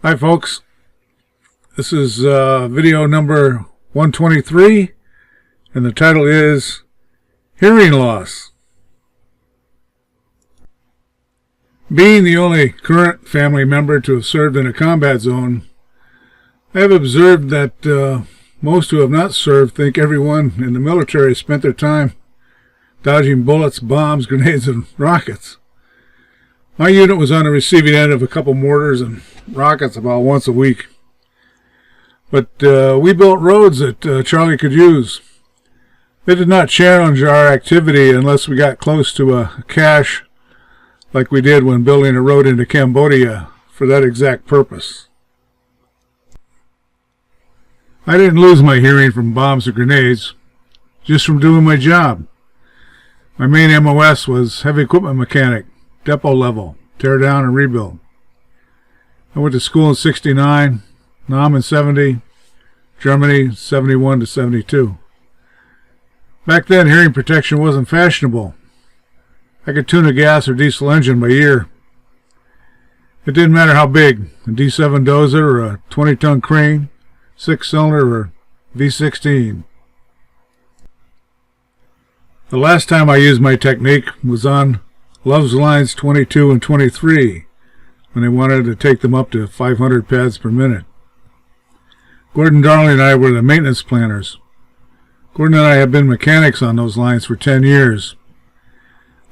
Hi folks, this is video number 123 and the title is Hearing Loss. Being the only current family member to have served in a combat zone, I have observed that most who have not served think everyone in the military spent their time dodging bullets, bombs, grenades, and rockets. My unit was on the receiving end of a couple mortars and rockets about once a week. But we built roads that Charlie could use. They did not challenge our activity unless we got close to a cache like we did when building a road into Cambodia for that exact purpose. I didn't lose my hearing from bombs or grenades, just from doing my job. My main MOS was heavy equipment mechanic, depot level, tear down and rebuild. I went to school in 69, Nam in 70, Germany 71 to 72. Back then, hearing protection wasn't fashionable. I could tune a gas or diesel engine by ear. It didn't matter how big, a D7 dozer or a 20-ton crane, 6-cylinder or V16. The last time I used my technique was on Love's Lines 22 and 23 when they wanted to take them up to 500 pads per minute. Gordon Darling and I were the maintenance planners. Gordon and I have been mechanics on those lines for 10 years.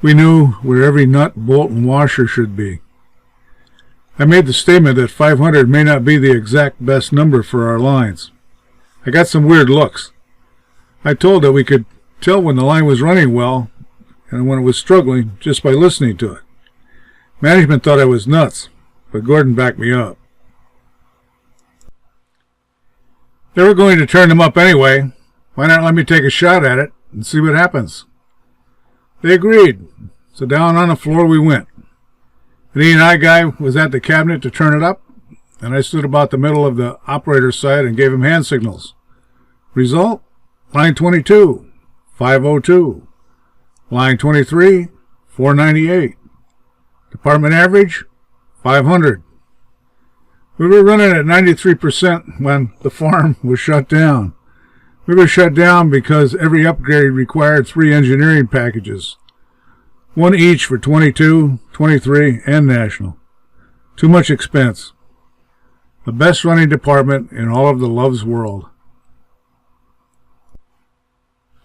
We knew where every nut, bolt, and washer should be. I made the statement that 500 may not be the exact best number for our lines. I got some weird looks. I told that we could tell when the line was running well and when it was struggling just by listening to it. Management thought I was nuts, but Gordon backed me up. They were going to turn them up anyway. Why not let me take a shot at it and see what happens? They agreed, so down on the floor we went. The E&I guy was at the cabinet to turn it up, and I stood about the middle of the operator's side and gave him hand signals. Result? Line 22, 502. Line 23, 498. Department average, 500. We were running at 93% when the farm was shut down. We were shut down because every upgrade required 3 engineering packages, one each for 22, 23, and national. Too much expense. The best running department in all of the Love's world.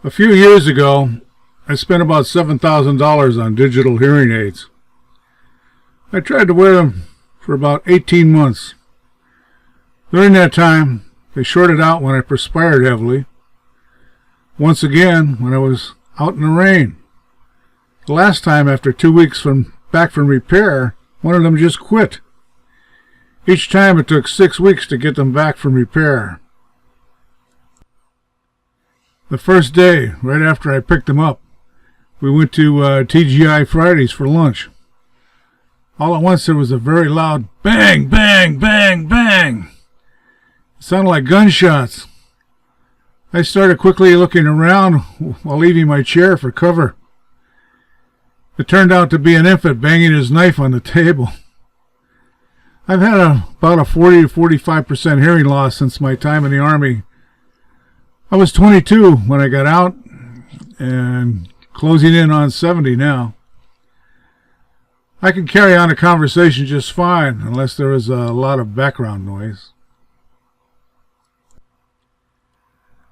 A few years ago, I spent about $7,000 on digital hearing aids. I tried to wear them for about 18 months. During that time, they shorted out when I perspired heavily. Once again, when I was out in the rain. The last time, after 2 weeks back from repair, one of them just quit. Each time it took 6 weeks to get them back from repair. The first day, right after I picked them up, we went to TGI Fridays for lunch. All at once there was a very loud bang, bang, bang, bang. It sounded like gunshots. I started quickly looking around while leaving my chair for cover. It turned out to be an infant banging his knife on the table. I've had about a 40 to 45% hearing loss since my time in the Army. I was 22 when I got out and closing in on 70 now. I could carry on a conversation just fine unless there was a lot of background noise.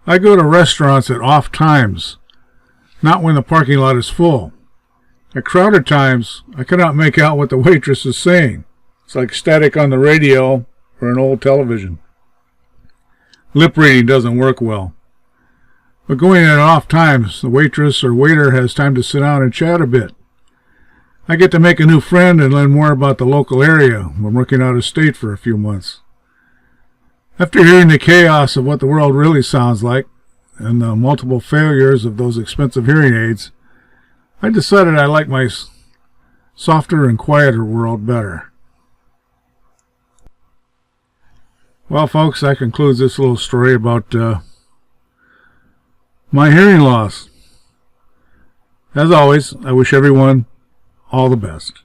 I go to restaurants at off times, not when the parking lot is full. At crowded times, I cannot make out what the waitress is saying. It's like static on the radio or an old television. Lip reading doesn't work well. But going at off times, the waitress or waiter has time to sit down and chat a bit. I get to make a new friend and learn more about the local area when working out of state for a few months. After hearing the chaos of what the world really sounds like and the multiple failures of those expensive hearing aids, I decided I like my softer and quieter world better. Well, folks, that concludes this little story about my hearing loss. As always, I wish everyone all the best.